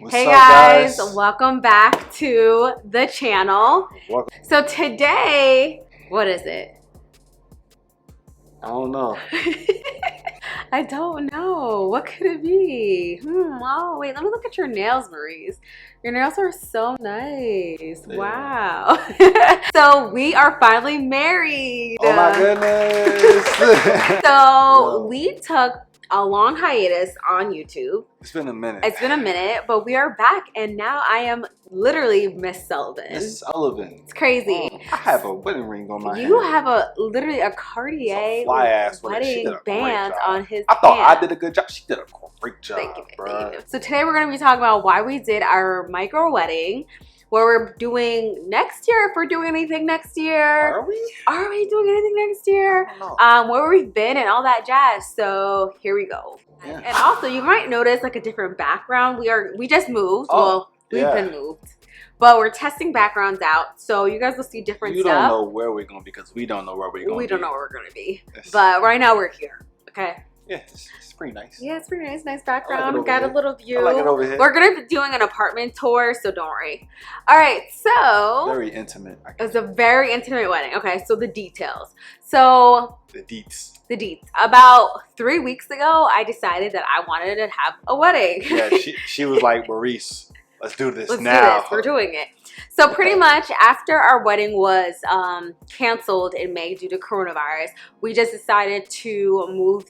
Hey guys, welcome back to the channel. Welcome. So today, what is it? I don't know. I don't know. What could it be? Oh, wait, let me look at your nails, Maurice. Your nails are so nice. Yeah. Wow. So we are finally married. Oh my goodness. So we took a long hiatus on YouTube. It's been a minute. It's been a minute, but we are back, and now I am literally Miss Sullivan. Miss Sullivan. It's crazy. I have a wedding ring on my hand. You have literally a Cartier wedding band on his I thought hand. I did a good job. She did a great job. Thank you. So today we're going to be talking about why we did our micro wedding. What we're doing next year, if we're doing anything next year. Are we? Are we doing anything next year? I don't know. Where we've been and all that jazz. So here we go. Yeah. And also you might notice like a different background. We just moved. Well, we've been moved. But we're testing backgrounds out. So you guys will see different stuff. You don't know where we're going to be because we don't know where we're going to be. We don't know where we're going to be. But right now we're here. Okay. Yeah, it's pretty nice. Yeah, it's pretty nice. Nice background. Like Got a little view. I like it over here. We're going to be doing an apartment tour, so don't worry. All right, so. Very intimate. It was a very intimate wedding. Okay, so the details. So. The deets. The deets. About 3 weeks ago, I decided that I wanted to have a wedding. Yeah, she was like, Maurice, let's do this Let's now. do this. We're doing it. So pretty much after our wedding was canceled in May due to coronavirus, we just decided to move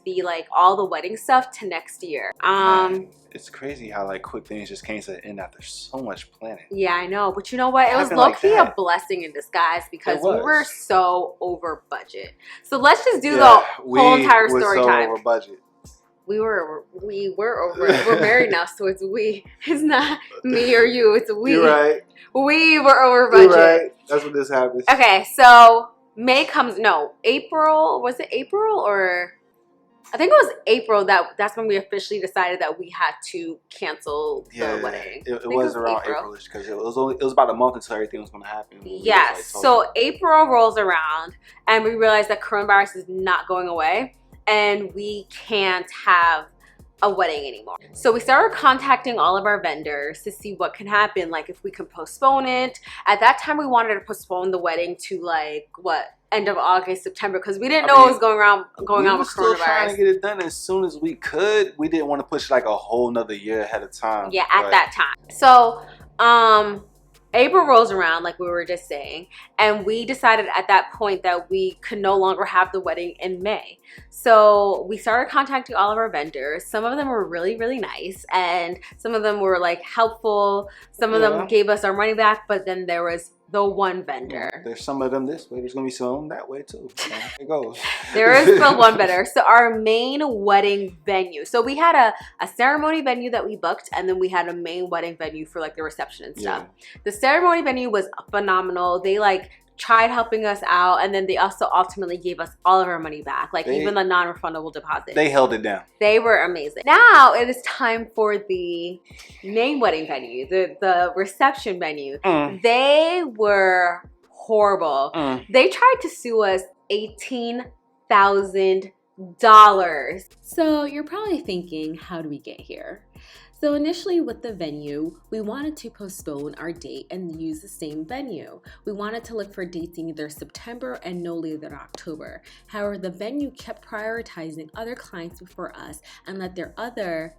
all the wedding stuff to next year. Man, it's crazy how quick things just came to an end after so much planning. Yeah, I know. But you know what? It was low-key a blessing in disguise because we were so over budget. So let's just do the whole entire story time. Over budget. We were over. We're married now, so it's we. It's not me or you. It's we. You're right. We were over budget. You're right. That's what this happens. Okay, so May comes. No, April. Was it April or? I think it was April. That's when we officially decided that we had to cancel the wedding. It was around April-ish because it was about a month until everything was going to happen. Yes. So April rolls around, and we realized that coronavirus is not going away. And we can't have a wedding anymore. So we started contacting all of our vendors to see what can happen, like if we can postpone it. At that time, we wanted to postpone the wedding to end of August, September, because we didn't know what was going on with coronavirus. We were still trying to get it done as soon as we could. We didn't want to push a whole nother year ahead of time. Yeah, at that time. So, April rolls around, like we were just saying, and we decided at that point that we could no longer have the wedding in May. So we started contacting all of our vendors. Some of them were really, really nice, and some of them were helpful. Some of them gave us our money back, but then there was the one vendor. There's some of them this way. There's going to be some that way too. So it goes. There is the one vendor. So our main wedding venue. So we had a ceremony venue that we booked, and then we had a main wedding venue for the reception and stuff. Yeah. The ceremony venue was phenomenal. They tried helping us out, and then they also ultimately gave us all of our money back, even the non-refundable deposit. They held it down. They were amazing. Now it is time for the main wedding venue, the reception venue. They were horrible. They tried to sue us $18,000. So you're probably thinking, how do we get here? So initially with the venue, we wanted to postpone our date and use the same venue. We wanted to look for dates in either September and no later than October. However, the venue kept prioritizing other clients before us and let their other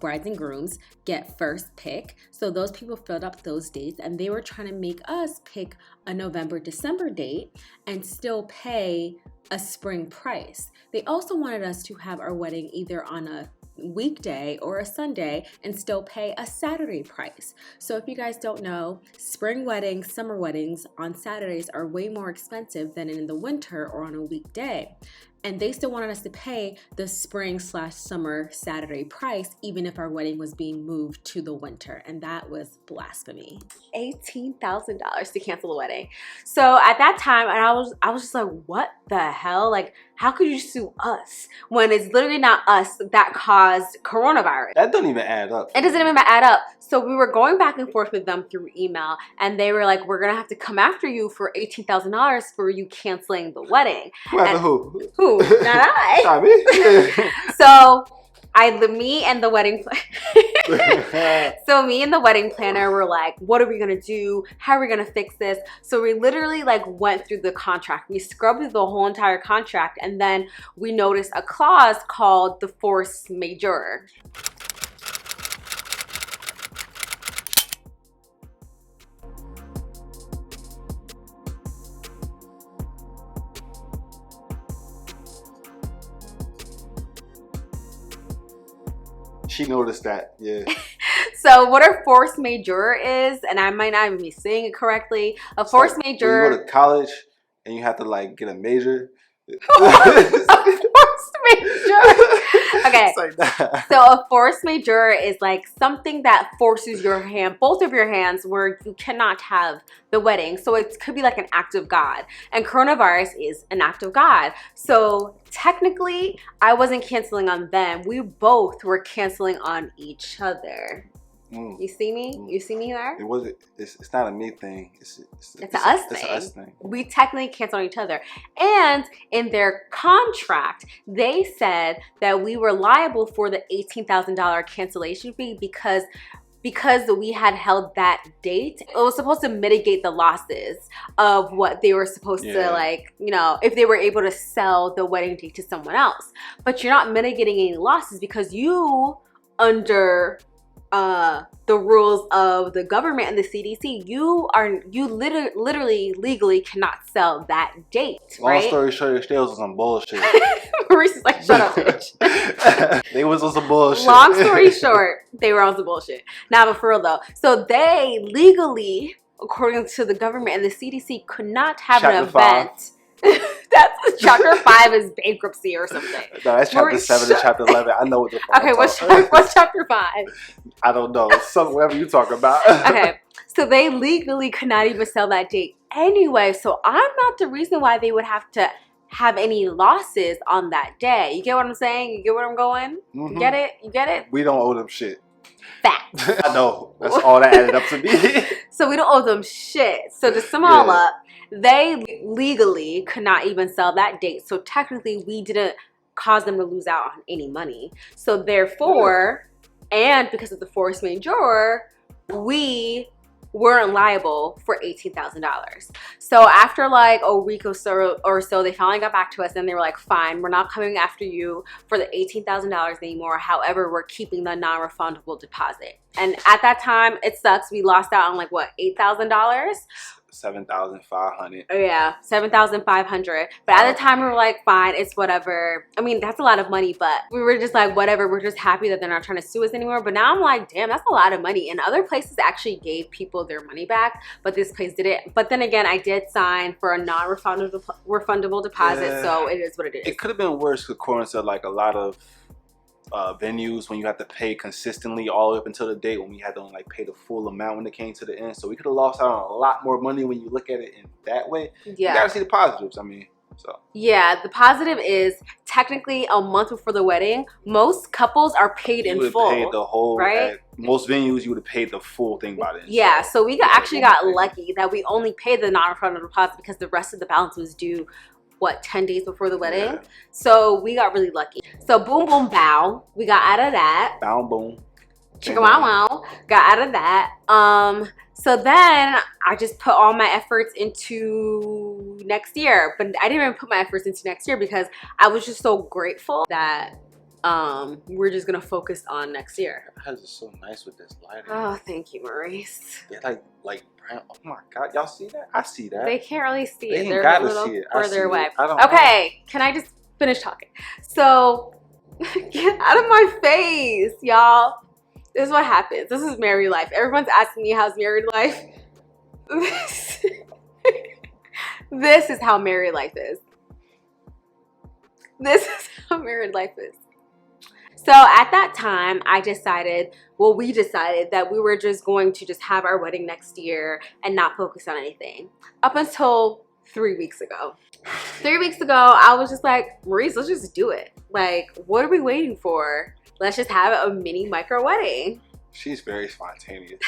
brides and grooms get first pick. So those people filled up those dates, and they were trying to make us pick a November-December date and still pay a spring price. They also wanted us to have our wedding either on a weekday or a Sunday and still pay a Saturday price. So if you guys don't know, spring weddings, summer weddings on Saturdays are way more expensive than in the winter or on a weekday. And they still wanted us to pay the spring/summer Saturday price, even if our wedding was being moved to the winter. And that was blasphemy. $18,000 to cancel the wedding. So at that time, I was just like, what the hell? How could you sue us when it's literally not us that caused coronavirus? That doesn't even add up. It doesn't even add up. So we were going back and forth with them through email, and they were like, we're going to have to come after you for $18,000 for you canceling the wedding. Who? Who? Not I. Not me. So me and the wedding so me and the wedding planner were like, what are we gonna do? How are we gonna fix this? So we literally like went through the contract. We scrubbed through the whole entire contract, and then we noticed a clause called the force majeure. She noticed that, yeah. So what a force majeure is, and I might not even be saying it correctly, a force majeure. When you go to college and you have to like get a major. A force majeure. Okay, Like so a force majeure is like something that forces your hand, both of your hands, where you cannot have the wedding. So it could be like an act of God, and coronavirus is an act of God. So technically, I wasn't canceling on them. We both were canceling on each other. You see me? You see me there? It's not a me thing. It's an us thing. It's an us thing. We technically cancel on each other. And in their contract, they said that we were liable for the $18,000 cancellation fee because we had held that date. It was supposed to mitigate the losses of what they were supposed to, like, you know, if they were able to sell the wedding date to someone else. But you're not mitigating any losses because you, under the rules of the government and the CDC, you literally legally cannot sell that date, right? Long story short, they was on some bullshit. Maurice is like, shut up, bitch. They was on some bullshit. Long story short, they were on some bullshit. Nah, but for real though, so they legally, according to the government and the CDC, could not have an event. That's chapter 5 is bankruptcy or something. No, that's chapter 7 and chapter 11. I know what the fuck. Okay, what's chapter 5? I don't know. Whatever you talk about. Okay, so they legally could not even sell that date anyway. So I'm not the reason why they would have to have any losses on that day. You get what I'm saying? You get where I'm going? Mm-hmm. You get it? You get it? We don't owe them shit. Fact. I know. That's all that added up to me. So we don't owe them shit. So to sum it all up, they legally could not even sell that date. So technically, we didn't cause them to lose out on any money. So therefore, and because of the force majeure, we weren't liable for $18,000. So after like a week or so, they finally got back to us and they were like, fine, we're not coming after you for the $18,000 anymore. However, we're keeping the non-refundable deposit. And at that time, it sucks. We lost out on like what, $8,000? $7,500. Oh yeah, $7,500. But at the time we were like, fine, it's whatever. I mean, that's a lot of money, but we were just like, whatever. We're just happy that they're not trying to sue us anymore. But now I'm like, damn, that's a lot of money. And other places actually gave people their money back, but this place didn't. But then again, I did sign for a non-refundable deposit, so it is what it is. It could have been worse according to like a lot of venues when you have to pay consistently all the way up until the date, when we had to like pay the full amount when it came to the end. So we could have lost out on a lot more money when you look at it in that way. Yeah, you gotta see the positives. I mean, so yeah, the positive is technically a month before the wedding, most couples are paid in full. Paid the whole, right? At most venues you would have paid the full thing by then. Yeah, so we actually got lucky that we only paid the non-refundable deposit because the rest of the balance was due, what, 10 days before the wedding? Yeah. So we got really lucky. So boom, boom, bow. We got out of that. Bow, boom. Chicka wow wow. Got out of that. So then I just put all my efforts into next year. But I didn't even put my efforts into next year because I was just so grateful that we're just gonna focus on next year. Your house is so nice with this lighting. Oh, thank you, Maurice. Yeah, like brown. Oh my God, y'all see that? I see that. They can't really see it. They're a little see it. further away. Okay, can I just finish talking? So get out of my face, y'all. This is what happens. This is married life. Everyone's asking me how's married life. This is how married life is. This is how married life is. So at that time, we decided that we were just going to just have our wedding next year and not focus on anything. Up until 3 weeks ago. 3 weeks ago, I was just like, Maurice, let's just do it. Like, what are we waiting for? Let's just have a mini micro wedding. She's very spontaneous.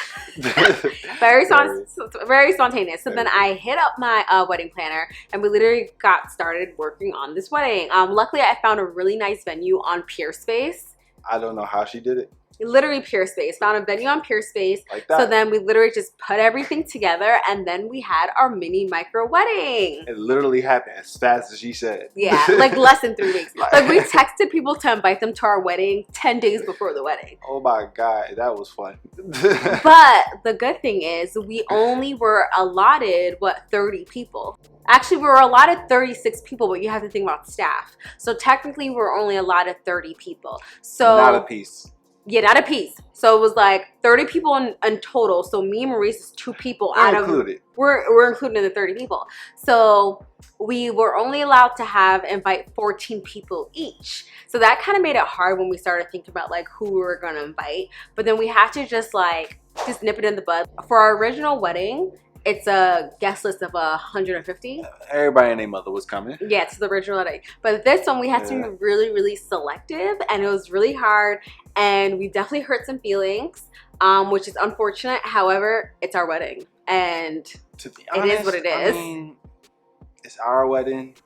very spontaneous. So then I hit up my wedding planner and we literally got started working on this wedding. Luckily, I found a really nice venue on Peer Space. I don't know how she did it. Literally pure space. Found a venue on pure space. Like that. So then we literally just put everything together, and then we had our mini micro wedding. It literally happened as fast as she said. Yeah, like less than 3 weeks. Like we texted people to invite them to our wedding 10 days before the wedding. Oh my God, that was fun. But the good thing is we only were allotted, 30 people. Actually, we were allotted 36 people, but you have to think about staff. So technically, we were only allotted 30 people. So not a piece. Yeah, not a piece. So it was like 30 people in total. So me and Maurice is 2 people out of included. We're included in the 30 people. So we were only allowed to invite 14 people each. So that kind of made it hard when we started thinking about like who we were gonna invite. But then we had to just nip it in the bud. For our original wedding, it's a guest list of 150. Everybody and their mother was coming. Yeah, it's the original wedding. But this one, we had to be really, really selective, and it was really hard. And we definitely hurt some feelings, which is unfortunate. However, it's our wedding, and to be honest, it is what it is. I mean, it's our wedding.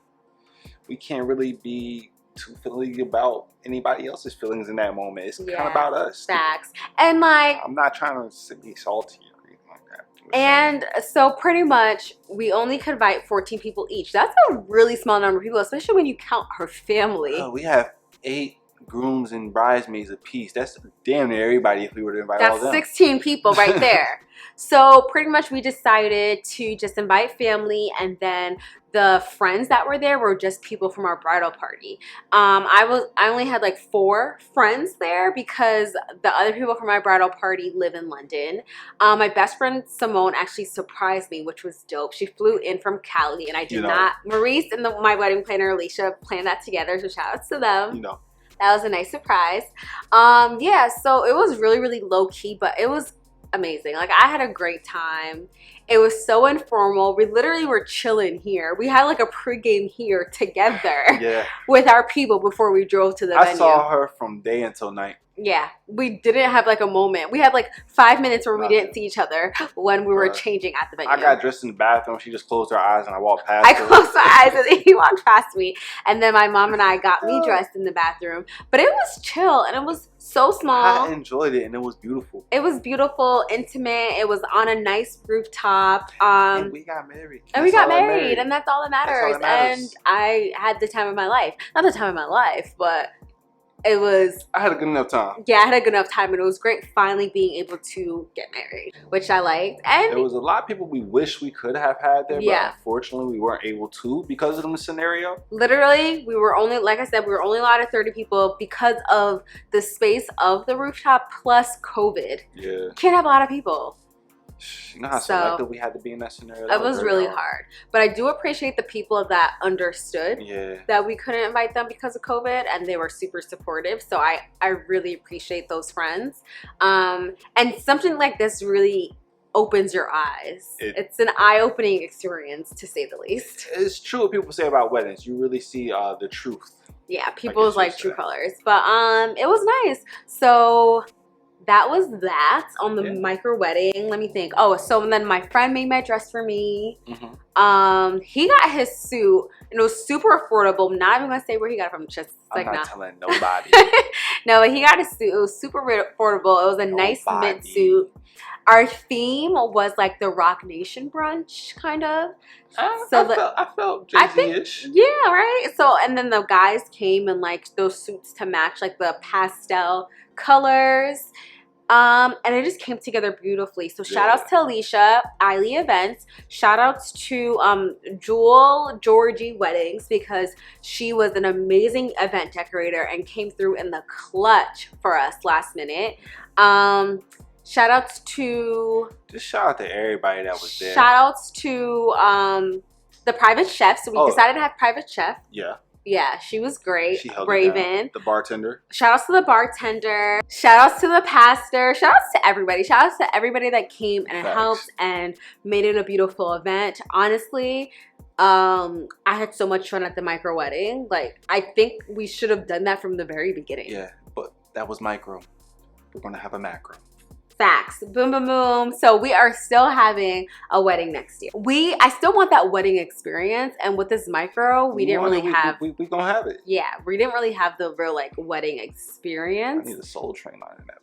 We can't really be too feeling about anybody else's feelings in that moment. It's kind of about us. Facts. And like, I'm not trying to be salty or anything like that. And so pretty much we only could invite 14 people each. That's a really small number of people, especially when you count her family. We have 8 grooms and bridesmaids apiece. That's damn near everybody if we were to invite all of them. That's 16 people right there. So pretty much we decided to just invite family, and then the friends that were there were just people from our bridal party. I only had like 4 friends there because the other people from my bridal party live in London. My best friend Simone actually surprised me, which was dope. She flew in from Cali, and I did not. Maurice and my wedding planner Alicia planned that together, so shout outs to them. That was a nice surprise. Yeah, so it was really, really low key, but it was amazing. Like, I had a great time. It was so informal. We literally were chilling here. We had like a pregame here together with our people before we drove to the venue. I saw her from day until night. Yeah, we didn't have like a moment. We had like 5 minutes where we didn't see each other when we were changing at the venue. I got dressed in the bathroom. She just closed her eyes and I walked past her. I closed my eyes and he walked past me. And then my mom and I got me dressed in the bathroom. But it was chill and it was so small. I enjoyed it and it was beautiful. It was beautiful, intimate. It was on a nice rooftop. And we got married. And we got married, and that's all that matters. And I had the time of my life. Not the time of my life, but it was... I had a good enough time. Yeah, I had a good enough time, and it was great finally being able to get married, which I liked. And there was a lot of people we wish we could have had there, but unfortunately we weren't able to because of the scenario. Literally, we were only, like I said, we were only allowed 30 people because of the space of the rooftop plus COVID. Yeah. Can't have a lot of people. You know how selective we had to be in that scenario? It was really hard. But I do appreciate the people that understood that we couldn't invite them because of COVID, and they were super supportive. So I really appreciate those friends. And something like this really opens your eyes. It's an eye-opening experience, to say the least. It's true what people say about weddings. You really see the truth. Yeah, people's like true colors. But it was nice. So... that was that on the micro wedding. Let me think. Oh, so then my friend made my dress for me. He got his suit, and it was super affordable. I'm not even gonna say where he got it from. Just like I'm not telling nobody. No, but he got his suit. It was super affordable. It was a nice mint suit. Our theme was like the Rock Nation brunch, kind of. I felt Jay-Z-ish. Yeah, right. So, and then the guys came in like those suits to match like the pastel colors. And it just came together beautifully. So shout outs to Alicia, Eiley Events. Shout outs to Jewel Georgie Weddings, because she was an amazing event decorator and came through in the clutch for us last minute. Shout outs to... just shout out to everybody that was there. Shout outs to the private chef. So we decided to have private chef. Yeah, she was great. She held Raven. The bartender. Shout outs to the bartender. Shout outs to the pastor. Shout outs to everybody. Shout outs to everybody that came and helped and made it a beautiful event. Honestly, I had so much fun at the micro wedding. Like, I think we should have done that from the very beginning. Yeah, but that was micro. We're going to have a macro. Facts. Boom, boom, boom. So we are still having a wedding next year. I still want that wedding experience. And with this micro, we didn't really have. We gonna have it. Yeah, we didn't really have the real like wedding experience. I need a Soul Train on that.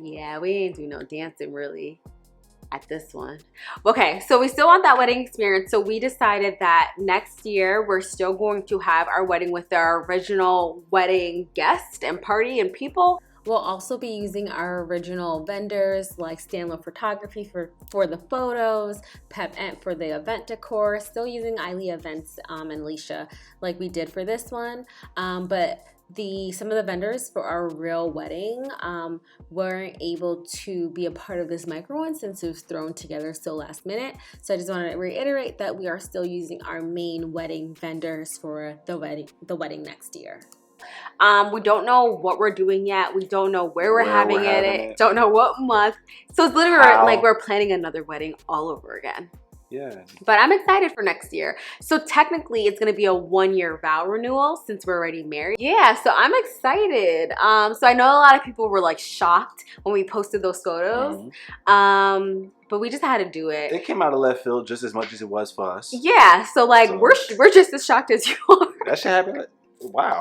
Yeah, we ain't do no dancing really at this one. Okay, so we still want that wedding experience. So we decided that next year we're still going to have our wedding with our original wedding guest and party and people. We'll also be using our original vendors like Stanlow Photography for the photos, Pep Ent for the event decor, still using Eiley Events and Alicia like we did for this one. But some of the vendors for our real wedding weren't able to be a part of this micro one since it was thrown together so last minute. So I just want to reiterate that we are still using our main wedding vendors for the wedding next year. We don't know what we're doing yet. We don't know where we're having it. Don't know what month. So it's literally like we're planning another wedding all over again. Yeah. But I'm excited for next year. So technically it's going to be a 1-year vow renewal since we're already married. Yeah, so I'm excited. So I know a lot of people were like shocked when we posted those photos. But we just had to do it. It came out of left field just as much as it was for us. Yeah, so like we're just as shocked as you are. That shit happened. Wow.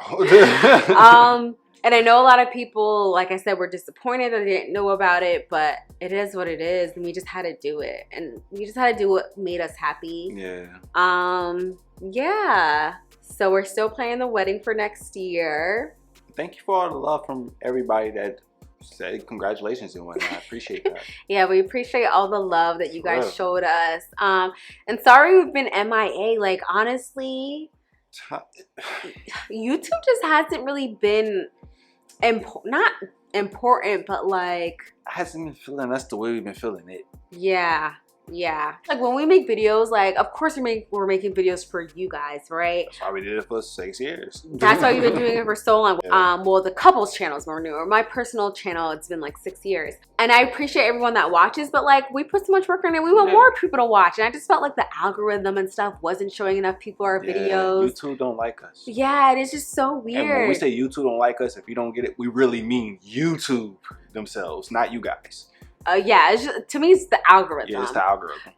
And I know a lot of people, like I said, were disappointed that they didn't know about it, but it is what it is, and we just had to do it. And we just had to do what made us happy. Yeah. Yeah. So we're still planning the wedding for next year. Thank you for all the love from everybody that said congratulations and whatnot. I appreciate that. Yeah, we appreciate all the love that you guys showed us. And sorry we've been MIA. Like, honestly, YouTube just hasn't really been not important, but like hasn't been feeling us the way we've been feeling it. Yeah. Like when we make videos, like of course we're making videos for you guys, right? That's why we did it for 6 years. That's why we've been doing it for so long. Yeah. Well, the couples channel is more newer. My personal channel, it's been like 6 years. And I appreciate everyone that watches, but like we put so much work on it. We want more people to watch. And I just felt like the algorithm and stuff wasn't showing enough people our videos. YouTube don't like us. Yeah, it is just so weird. And when we say YouTube don't like us, if you don't get it, we really mean YouTube themselves, not you guys. Yeah, it's just, to me, it's the algorithm. Yeah, it's the algorithm.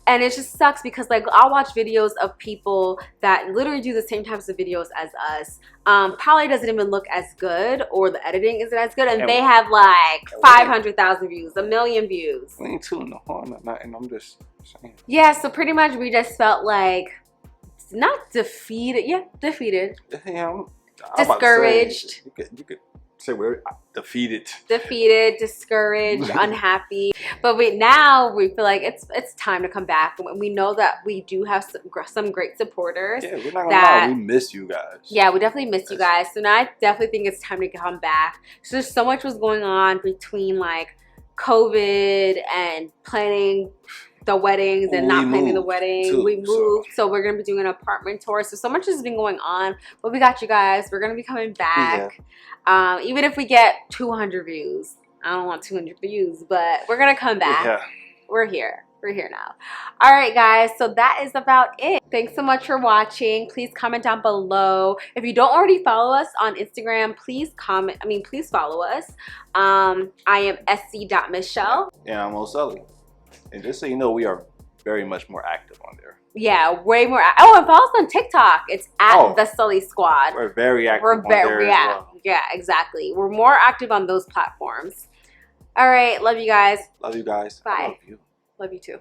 And it just sucks because like I'll watch videos of people that literally do the same types of videos as us. Probably doesn't even look as good, or the editing isn't as good, and they have like 500,000 views, 1 million views. We ain't tooting the horn or nothing. I'm just saying. Yeah, so pretty much we just felt like not defeated. Yeah, defeated. Yeah, discouraged. You could say we're defeated, discouraged, unhappy. But now we feel like it's time to come back. We know that we do have some great supporters. Yeah, we're not gonna lie, we miss you guys. Yeah, we definitely miss you guys. So now I definitely think it's time to come back. So there's so much was going on between like COVID and planning the weddings and not planning the wedding. Too, we moved, so we're gonna be doing an apartment tour. So much has been going on, but we got you guys. We're gonna be coming back. Yeah. Even if we get 200 views, I don't want 200 views, but we're gonna come back. Yeah. We're here now. All right, guys, so that is about it. Thanks so much for watching. Please comment down below. If you don't already follow us on Instagram, please follow us. I am Essie.Michelle. And I'm O'Sully. And just so you know, we are very much more active on there. Yeah, way more. Oh, and follow us on TikTok. It's at the Sully Squad. We're very active on there as well. Yeah, exactly. We're more active on those platforms. All right, love you guys. Love you guys. Bye. I love you. Love you too.